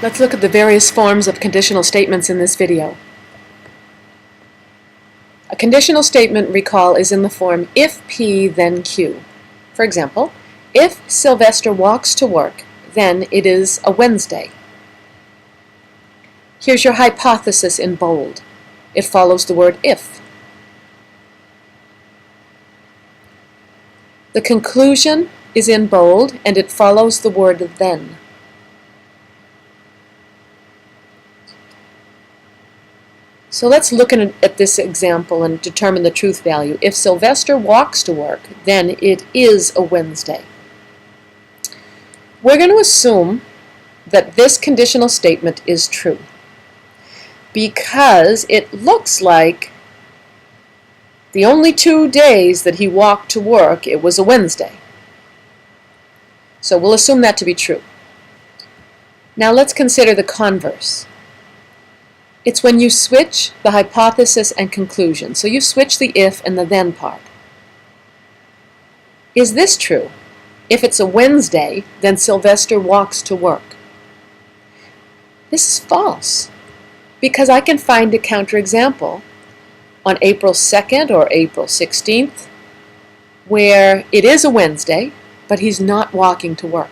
Let's look at the various forms of conditional statements in this video. A conditional statement, recall, is in the form if P, then Q. For example, if Sylvester walks to work, then it is a Wednesday. Here's your hypothesis in bold. It follows the word if. The conclusion is in bold and it follows the word then. So let's look at this example and determine the truth value. If Sylvester walks to work, then it is a Wednesday. We're going to assume that this conditional statement is true because it looks like the only 2 days that he walked to work, it was a Wednesday. So we'll assume that to be true. Now let's consider the converse. It's when you switch the hypothesis and conclusion. So you switch the if and the then part. Is this true? If it's a Wednesday, then Sylvester walks to work. This is false because I can find a counterexample on April 2nd or April 16th where it is a Wednesday, but he's not walking to work.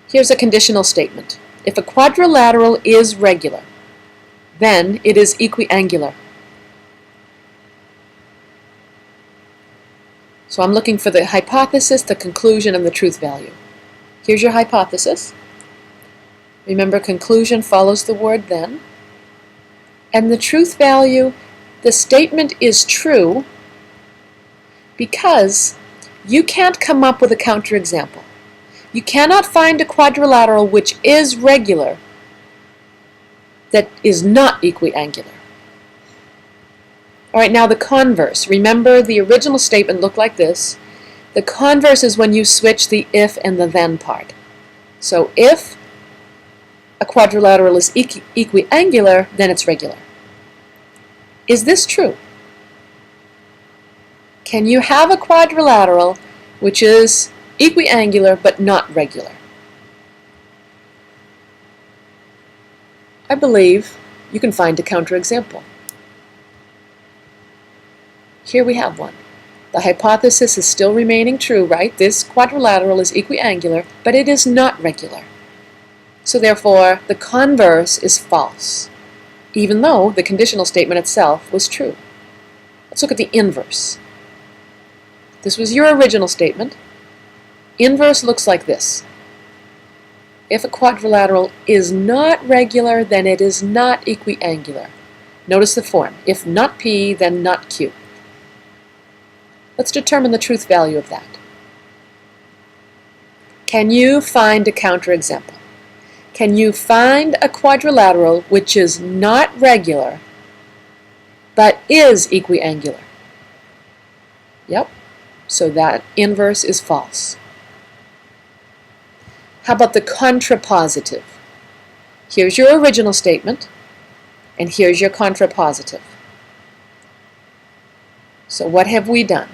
Here's a conditional statement. If a quadrilateral is regular, then it is equiangular. So I'm looking for the hypothesis, the conclusion, and the truth value. Here's your hypothesis. Remember, conclusion follows the word then. And the truth value, the statement is true because you can't come up with a counterexample. You cannot find a quadrilateral which is regular that is not equiangular. All right, now the converse. Remember, the original statement looked like this. The converse is when you switch the if and the then part. So if a quadrilateral is equiangular, then it's regular. Is this true? Can you have a quadrilateral which is equiangular but not regular? I believe you can find a counterexample. Here we have one. The hypothesis is still remaining true, right? This quadrilateral is equiangular, but it is not regular. So therefore, the converse is false, even though the conditional statement itself was true. Let's look at the inverse. This was your original statement. Inverse looks like this. If a quadrilateral is not regular, then it is not equiangular. Notice the form. If not P, then not Q. Let's determine the truth value of that. Can you find a counterexample? Can you find a quadrilateral which is not regular but is equiangular? Yep. So that inverse is false. How about the contrapositive? Here's your original statement, and here's your contrapositive. So what have we done?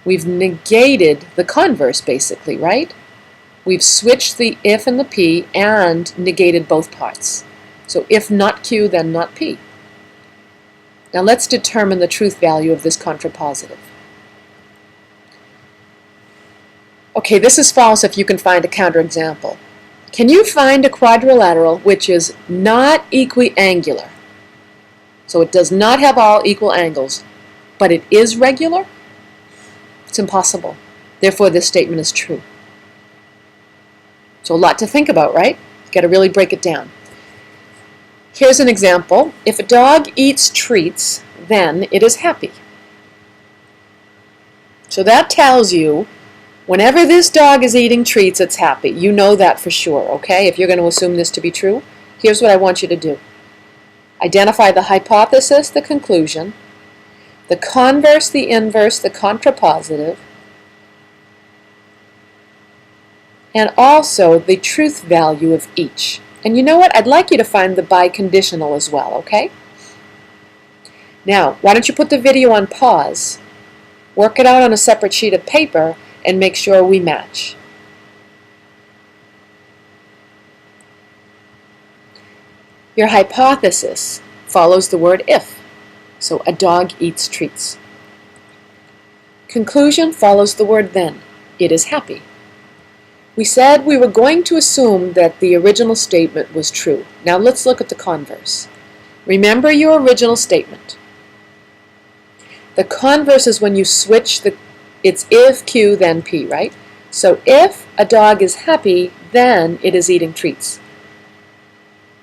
We've negated the converse, basically, right? We've switched the if and the P and negated both parts. So if not Q, then not P. Now let's determine the truth value of this contrapositive. Okay, this is false if you can find a counterexample. Can you find a quadrilateral which is not equiangular? So it does not have all equal angles, but it is regular? It's impossible. Therefore, this statement is true. So a lot to think about, right? You've got to really break it down. Here's an example. If a dog eats treats, then it is happy. So that tells you whenever this dog is eating treats, it's happy. You know that for sure, okay? If you're going to assume this to be true, here's what I want you to do. Identify the hypothesis, the conclusion, the converse, the inverse, the contrapositive, and also the truth value of each. And you know what? I'd like you to find the biconditional as well, okay? Now, why don't you put the video on pause, work it out on a separate sheet of paper, and make sure we match. Your hypothesis follows the word if. So a dog eats treats. Conclusion follows the word then. It is happy. We said we were going to assume that the original statement was true. Now let's look at the converse. Remember your original statement. The converse is when you switch it's if Q then P, right? So if a dog is happy, then it is eating treats.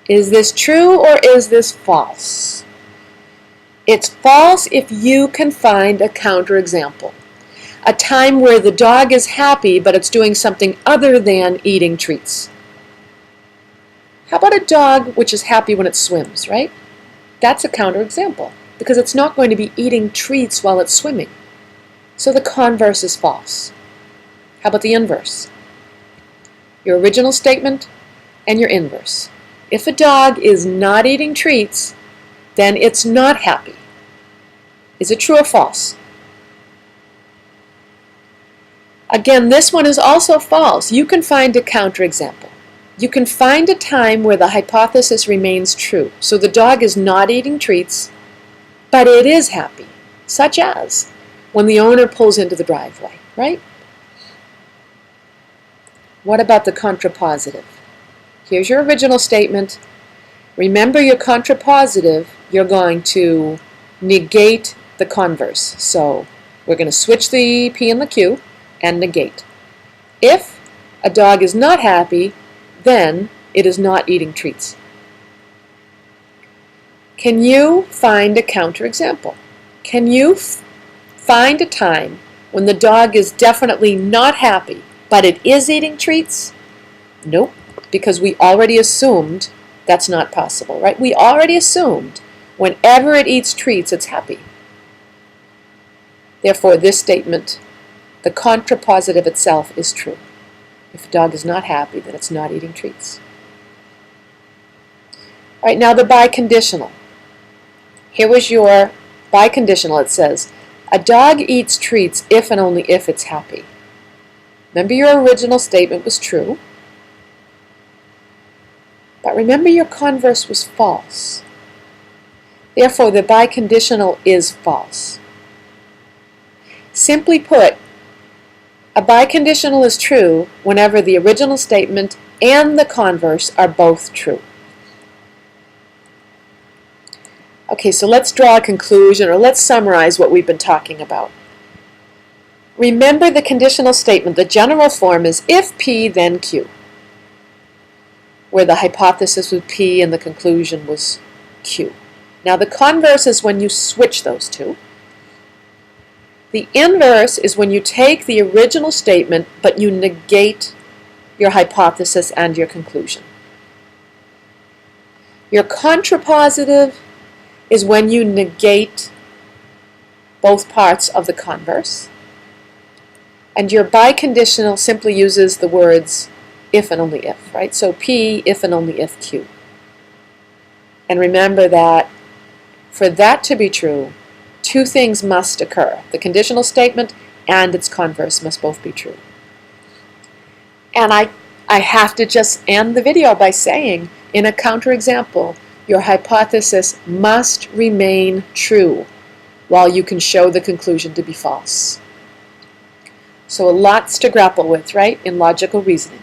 Is this true or is this false? It's false if you can find a counterexample. A time where the dog is happy but it's doing something other than eating treats. How about a dog which is happy when it swims, right? That's a counterexample because it's not going to be eating treats while it's swimming. So the converse is false. How about the inverse? Your original statement and your inverse. If a dog is not eating treats, then it's not happy. Is it true or false? Again, this one is also false. You can find a counterexample. You can find a time where the hypothesis remains true. So the dog is not eating treats, but it is happy, such as when the owner pulls into the driveway, right? What about the contrapositive? Here's your original statement. Remember your contrapositive, you're going to negate the converse. So we're going to switch the P and the Q and negate. If a dog is not happy, then it is not eating treats. Can you find a counterexample? Can you find a time when the dog is definitely not happy, but it is eating treats? Nope, because we already assumed that's not possible, right? We already assumed whenever it eats treats, it's happy. Therefore, this statement, the contrapositive itself, is true. If a dog is not happy, then it's not eating treats. All right, now the biconditional. Here was your biconditional. It says, a dog eats treats if and only if it's happy. Remember your original statement was true, but remember your converse was false. Therefore, the biconditional is false. Simply put, a biconditional is true whenever the original statement and the converse are both true. Okay, so let's draw a conclusion, or let's summarize what we've been talking about. Remember the conditional statement. The general form is if P, then Q, where the hypothesis was P and the conclusion was Q. Now the converse is when you switch those two. The inverse is when you take the original statement but you negate your hypothesis and your conclusion. Your contrapositive is when you negate both parts of the converse. And your biconditional simply uses the words if and only if, right? So P, if and only if Q. And remember that for that to be true, two things must occur. The conditional statement and its converse must both be true. And I have to just end the video by saying, in a counterexample, your hypothesis must remain true while you can show the conclusion to be false. So lots to grapple with, right, in logical reasoning.